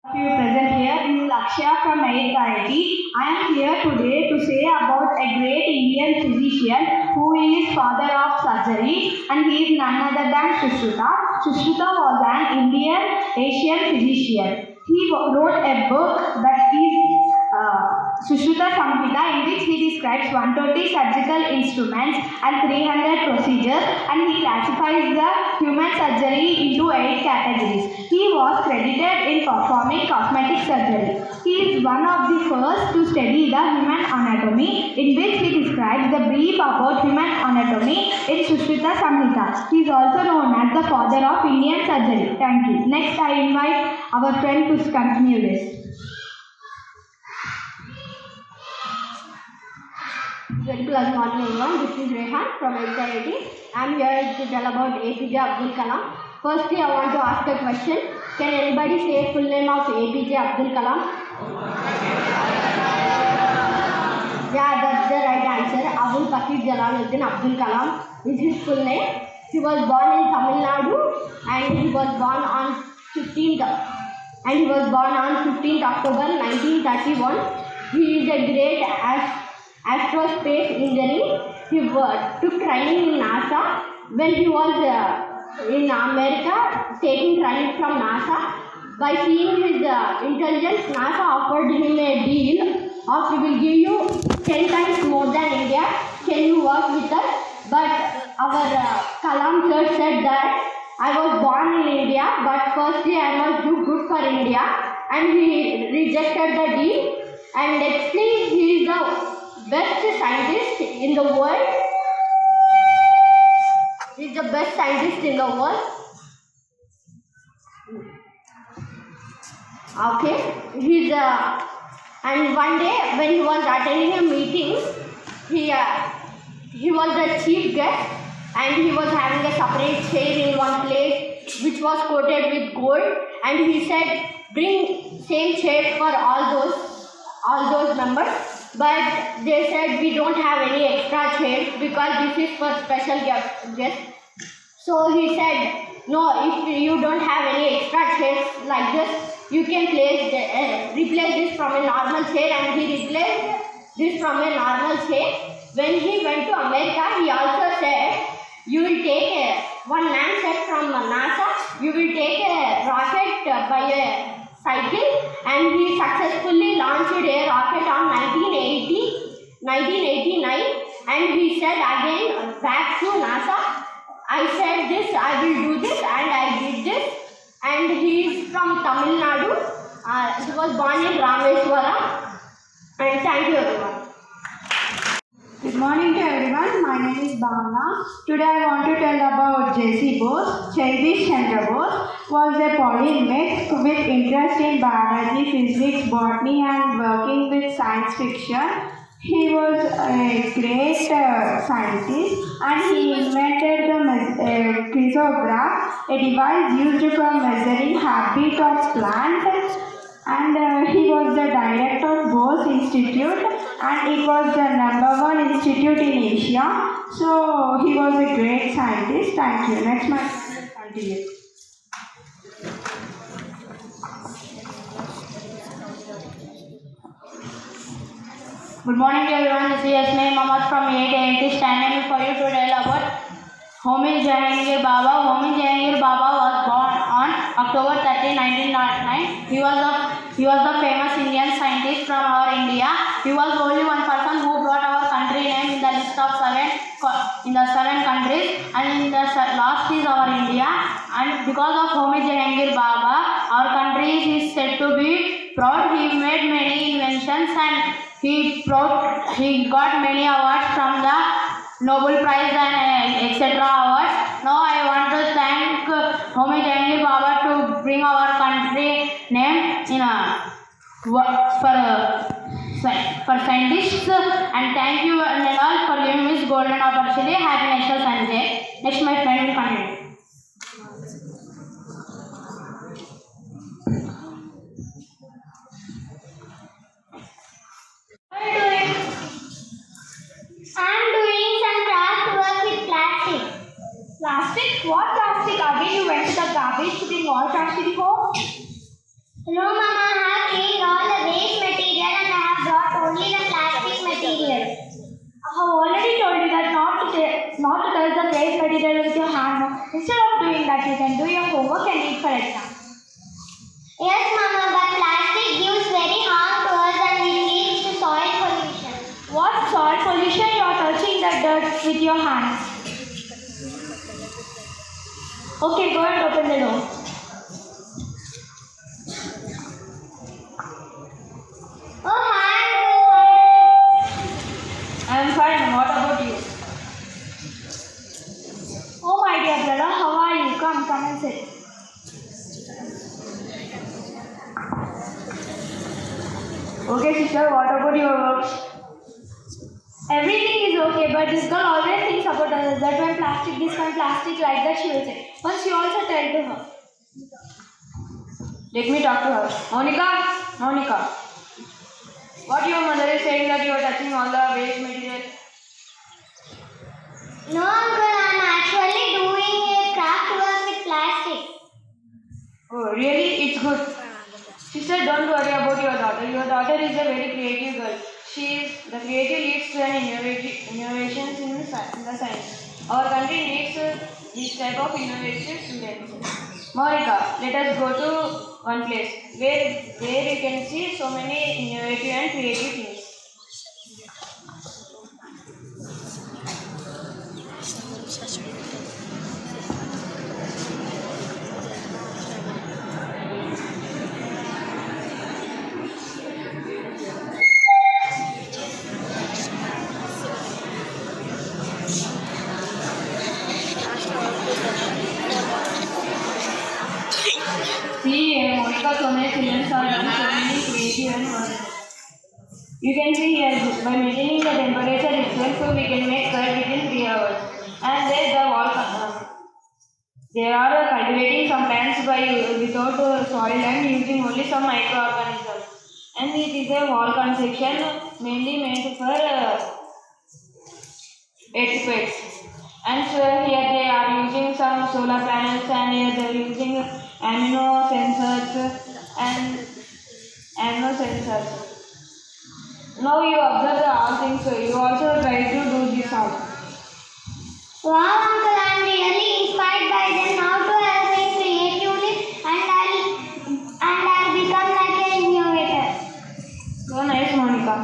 You present here. This is Lakshya from 8th IIT. I am here today to say about a great Indian physician who is father of surgery, and he is none other than Sushruta. Sushruta was an Indian Asian physician. He wrote a book that is Sushruta Samhita, in which he describes 120 surgical instruments and 300 procedures, and he classifies the human surgery into 8 categories. He was credited in performing cosmetic surgery. He is one of the first to study the human anatomy, in which he describes the brief about human anatomy in Sushruta Samhita. He is also known as the father of Indian surgery. Thank you. Next, I invite our friend to continue this. Good morning everyone, this is Rehan from 8th IIT. I am here to tell about APJ Abdul Kalam. Firstly, I want to ask a question. Can anybody say full name of APJ Abdul Kalam? Yeah, that's the right answer. Abul Pakir Jalaluddin Abdul Kalam is his full name. He was born in Tamil Nadu and he was born on 15th October 1931. He is a great aerospace engineer. He took training in NASA. When he was in America, taking training from NASA, by seeing his intelligence, NASA offered him a deal of, we will give you 10 times more than India. Can you work with us? But our Kalam sir said that I was born in India, but firstly I must do good for India, and he rejected the deal. And nextly, he is the best scientist in the world. He is the best scientist in the world. Okay. And one day when he was attending a meeting, he was the chief guest, and he was having a separate chair in one place which was coated with gold, and he said, bring same chair for all those members. But they said, we don't have any extra chairs because this is for special guests. So he said, no, if you don't have any extra chairs like this, you can replace this from a normal chair, and he replaced this from a normal chair. When he went to America, he also said, you will take one man set from NASA, you will take a rocket by a cycle, and he successfully launched a rocket on 1989, and he said again back to NASA, I said this, I will do this, and I did this. And he is from Tamil Nadu. He was born in Rameswaram. And thank you everyone. Good morning to everyone. My name is Bhavana. Today I want to tell about J.C. Bose. Jagdish Chandra Bose was a polymath with interest in biology, physics, botany, and working with science fiction. He was a great scientist, and he invented the chrysograph, a device used for measuring habit of plants. And he was the director of Bose Institute, and it was the #1 institute in Asia. So he was a great scientist. Thank you. Next, my friend will continue. Good morning to everyone. This is Yasmin Mohammed from 8th standing for you to tell about Homi Jahangir Baba. Homi Jahangir Baba was born on October 30, 1909. He was the famous Indian scientist from our India. He was only one person who brought our country name in the list of seven countries, and in the last is our India. And because of Homi Jahangir Baba, our country is said to be proud. He made many inventions, and he got many awards from the Nobel Prize and etc. awards. Now I want to thank Homi Jahangir Baba to bring our country name in for scientists, and thank you and all for giving me this golden opportunity. Happy National Science Day. Next, my friend will continue. I'm doing some craft work with plastic. Plastic? What plastic? Again you went to the garbage to bring all plastic home? No, Mama. first with your hands. Okay, go and open the door. Oh, hi. I am fine. What about you? Oh, my dear brother, how are you? Come and sit. Okay, sister, what about your works? Everything is okay, but this girl always thinks about others. That one plastic, this one plastic, like that she will say. Once you also tell to her. Let me talk to her. Monica, what your mother is saying that you are touching all the waste material? No, uncle, I'm actually doing a craft work with plastic. Oh, really? It's good. Sister, don't worry about your daughter. Your daughter is a very creative girl. The creative leads to an innovations in the science. Our country needs this type of innovative students. Monica, let us go to one place where you can see so many innovative and creative things. See, Monica, so many children are done so many creative and work. You can see here, by maintaining the temperature itself, we can make curd within 3 hours. And there are cultivating some plants without soil and using only some microorganisms. And it is a wall construction mainly made for earthquakes. And so here they are using some solar panels, and here they are using amino sensors. Now you observe all things, so you also try to do this all. Wow, uncle, I'm really inspired by them now to help me creatively and I'll become like an innovator. So nice, Monica.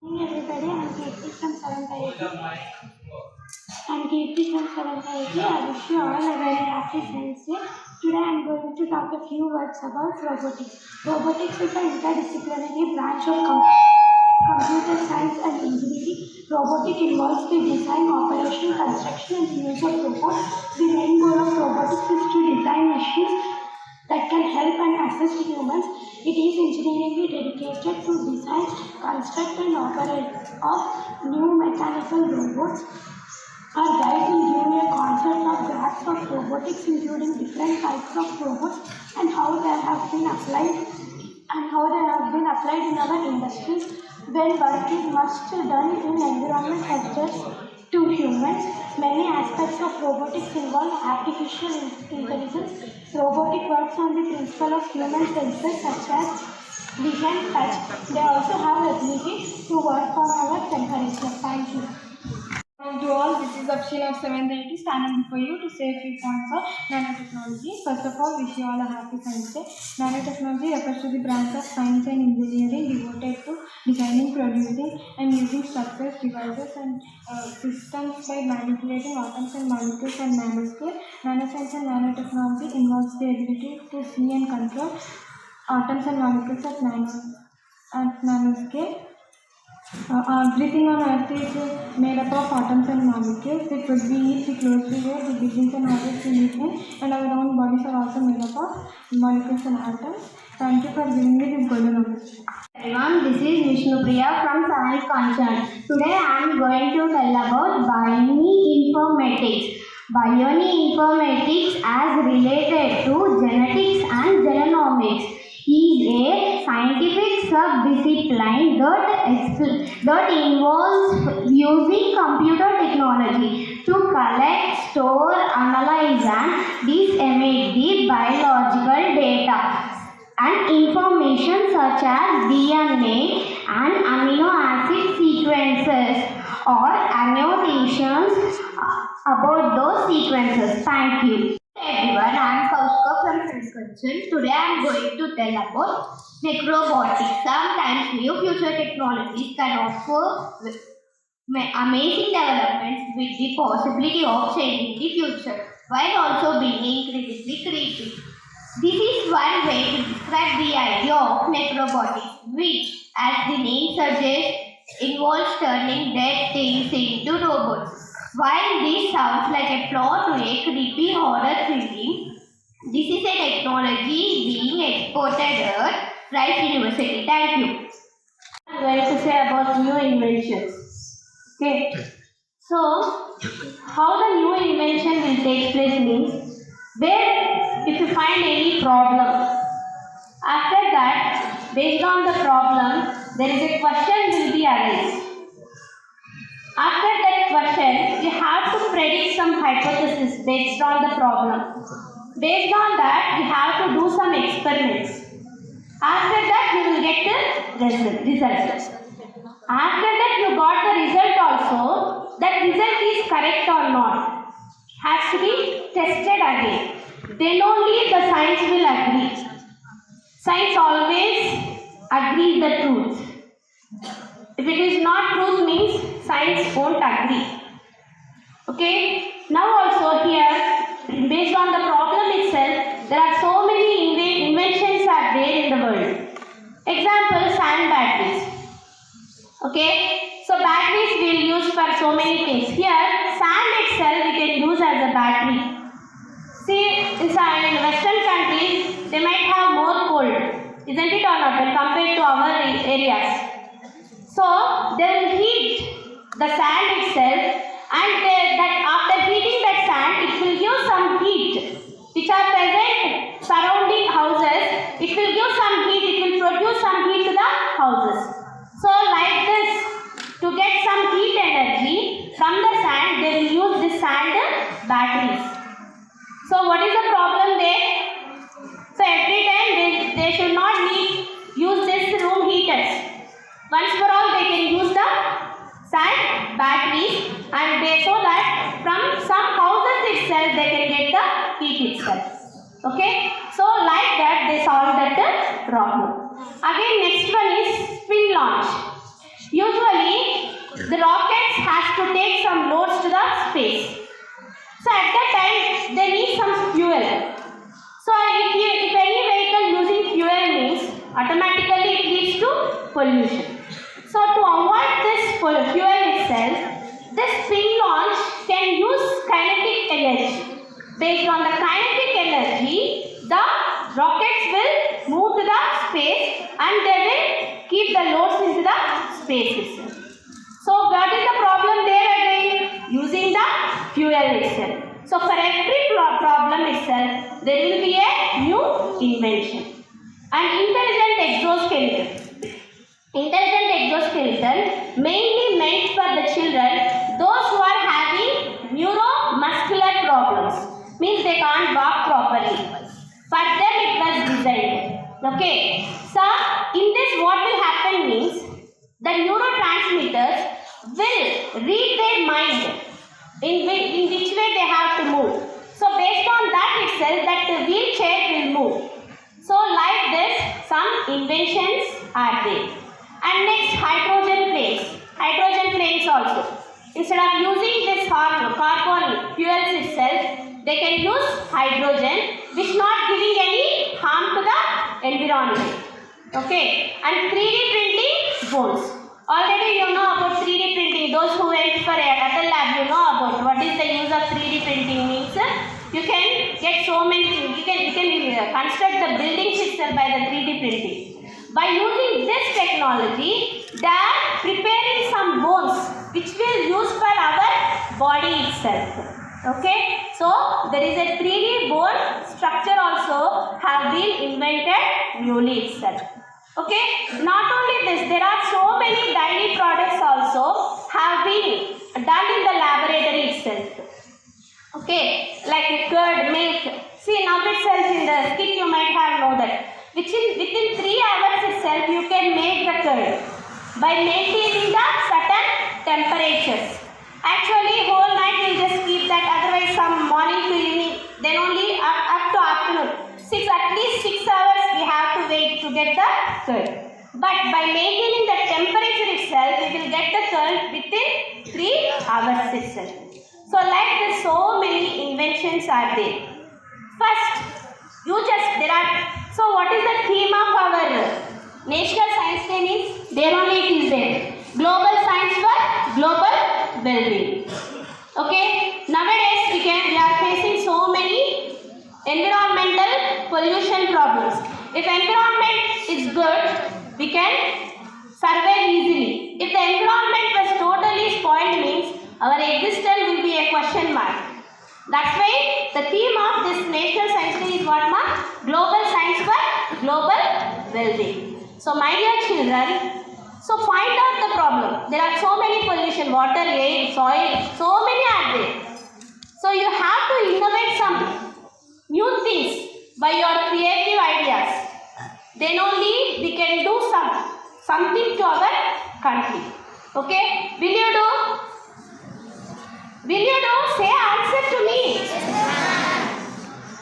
Good morning everybody, I'm Kirti from 7th IIT. I wish you all a very happy Science Day. Today I'm going to talk a few words about robotics. Robotics is an interdisciplinary branch of computer science and engineering. Robotics involves the design, operation, construction and use of robots. The main goal of robotics is to design machines that can help and assist humans. It is engineering dedicated to design, construct and operate of new mechanical robots. Our guide will give you a concept of grasp of robotics, including different types of robots and how they have been applied in our industries. When work is much done in environment hazards to humans, many aspects of robotics involve artificial intelligence. Robotic works on the principle of human senses such as vision, touch. They also have ability to work on our temperature. Thank you. To all, this is Akshil of 7th IIT standing before you to say a few points of nanotechnology. First of all, wish you all a happy Science Day. Nanotechnology refers to the branch of science and engineering devoted to designing, producing and using structures, devices and systems by manipulating atoms and molecules on nanoscale. Nanoscience and nanotechnology involves the ability to see and control atoms and molecules at nanoscale. Everything on Earth is made up of atoms and molecules. It would be easy closely where the buildings and houses we live in, and our own bodies are also made up of molecules and atoms. Thank you for giving me this golden opportunity. Everyone, this is Vishnupriya from 7th Concern. Today I am going to tell about bioinformatics. Bioinformatics as related to genetics and genomics is a scientific subdiscipline that involves using computer technology to collect, store, analyze and disseminate the biological data and information such as DNA and amino acid sequences or annotations about those sequences. Thank you. Hey everyone, I am Kaushika from Sanskrit. children. Today I am going to tell about necrobotics. Sometimes new future technologies can offer amazing developments with the possibility of changing the future while also being incredibly creative. This is one way to describe the idea of necrobotics, which, as the name suggests, involves turning dead things into robots. While this sounds like a plot to a creepy horror film, this is a technology being exported at Rice University. Thank you. I'm going to say about new inventions. Okay. So, how the new invention will take place means, where if you find any problem, after that, based on the problem, there is a question will be arise. After that question, you have to predict some hypothesis based on the problem. Based on that, you have to do some experiments. After that, you will get the result. After that, you got the result also. That result is correct or not. Has to be tested again. Then only the science will agree. Science always agrees the truth. If it is not truth means science won't agree. Okay. Now also here, based on the problem itself, there are so many inventions are there in the world. Example, sand batteries. Okay. So batteries we'll use for so many things. Here, sand itself we can use as a battery. See, in Western countries, they might have more cold, isn't it or not, when compared to our areas. So, they will heat the sand itself, and that after heating that sand, it will give some heat, which are present surrounding houses. It will give some heat, it will produce some heat to the houses. So, like this, to get some heat energy from the sand, they will use this sand batteries. So, what is the problem there? So, every time they should not use this room heaters. Once for all, they can use the sand batteries, and so that from some houses itself, they can get the heat itself. Okay? So, like that, they solve that problem. Again, next one is spin launch. Usually, the rockets has to take some loads to the space. So at that time, they need some fuel. So if any vehicle using fuel means, automatically it leads to pollution. So to avoid this fuel itself, this spin launch can use kinetic energy. Based on the kinetic energy, the rockets will move to the space and they will keep the loads into the space itself. So what is the problem there again? Using the fuel itself. So for every problem itself, there will be a new invention. And intelligent exoskeleton. Intelligent exoskeleton mainly meant for the children, those who are having neuromuscular problems. Means they can't walk properly. For them it was designed. Okay. So in this what will happen means, the neurotransmitters will read their mind in which way they have to move. So based on that itself, that wheelchair will move. So like this, some inventions are there. And next, hydrogen planes. Hydrogen planes also. Instead of using this carbon fuels itself, they can use hydrogen, which not giving any harm to the environment. Okay. And 3D printing bones. Already you know about 3D printing. Those who went for Atal lab, you know about what is the use of 3D printing means. You can get so many things. You can construct the buildings itself by the 3D printing. By using this technology, they are preparing some bones which will use for our body itself. Okay. So there is a 3D bone structure also have been invented newly itself. Okay, not only this, there are so many dairy products also have been done in the laboratory itself. Okay, like curd, milk. See, now itself in the kit you might have know that. Within 3 hours itself you can make the curd by maintaining the certain temperatures. Actually, whole night we'll just keep that. Otherwise, some morning to evening, then only up to afternoon. At least 6 hours we have to wait to get the curd. But by maintaining the temperature itself, we will get the curd within 3 hours itself. So like this, so many inventions are there. First, so what is the theme of our National Science Day means? There only it is there. Global Science for Global Well-being. Okay, nowadays we are facing so many environmental pollution problems. If environment is good, we can survive easily. If the environment was totally spoiled means our existence will be a question mark. That's why the theme of this National Science Day is what, ma? Global Science for Global Well-being. So my dear children, so find out the problem. There are so many pollution, water, air, soil, so many are there. So you have to innovate some new things by your creative ideas. Then only we can do something to our country. Okay? Will you do? Will you do? Say answer to me.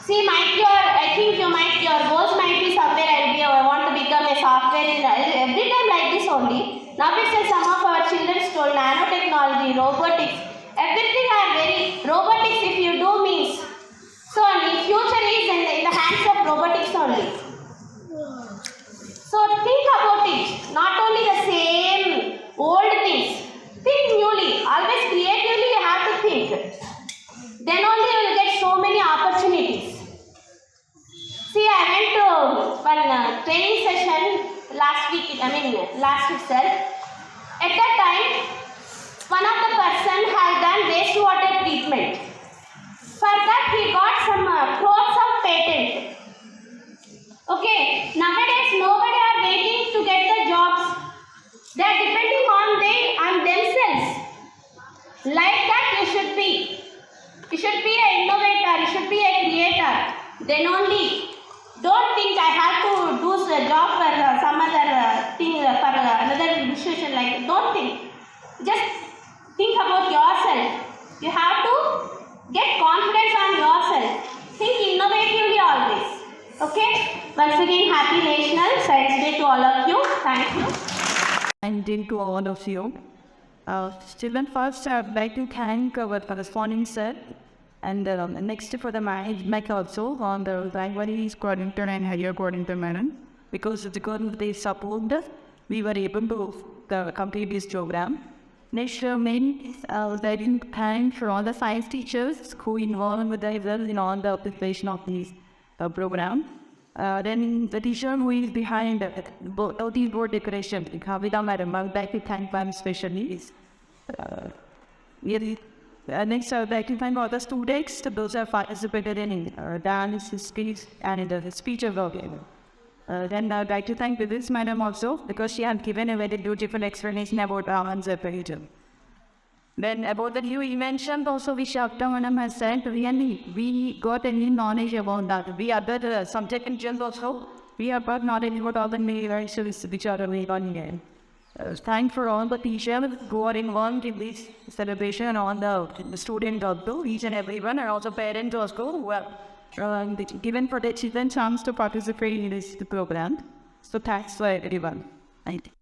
See, I think your goals might be somewhere. I want to become a software engineer. Every time like this only. Now it's some of our children told nanotechnology, robotics. Everything are very robotics. If you do means so in future is in the hands of robotics only. So think about it. Not only the same old things. Think newly. Always creatively you have to think. Then only you will get so many opportunities. See, I went to one training session last week itself. At that time, one of the person had done wastewater treatment. For that, he got some crores of patent. Okay, nowadays nobody are waiting to get the jobs. They are depending on themselves. Like that, you should be. You should be an innovator. You should be a creator. Then only. Don't think I have to do a job for some other thing, for another institution like that. Don't think. Just think about yourself. You have to get confidence on yourself. Think innovatively always. Okay? Once again, happy National Science Day to all of you. Thank you. And to all of you. Children, first I would like to thank our corresponding sir. And next for the management also on the primary coordinator and higher coordinator madam, because of their support we were able to complete this program. Next main is I didn't thank for all the science teachers who involved with us in all the preparation of this program. Then the teacher who is behind both these board decoration, Kavita madam, I would like to thank them especially. Next, I would like to thank all the students, those who have participated in dance, speech, and in the speech development. Then I would like to thank this madam also, because she had given a very beautiful explanation about our answer page. Then about the new invention also, which Shakta madam has said, really, we got any knowledge about that. We other subject in general also, we have got knowledge about all the new inventions which are available here. Thanks for all the teachers who are involved in this celebration, all the students also, each and everyone, and also parents also who are given for their children chance to participate in this program. So thanks for everyone. Thank you.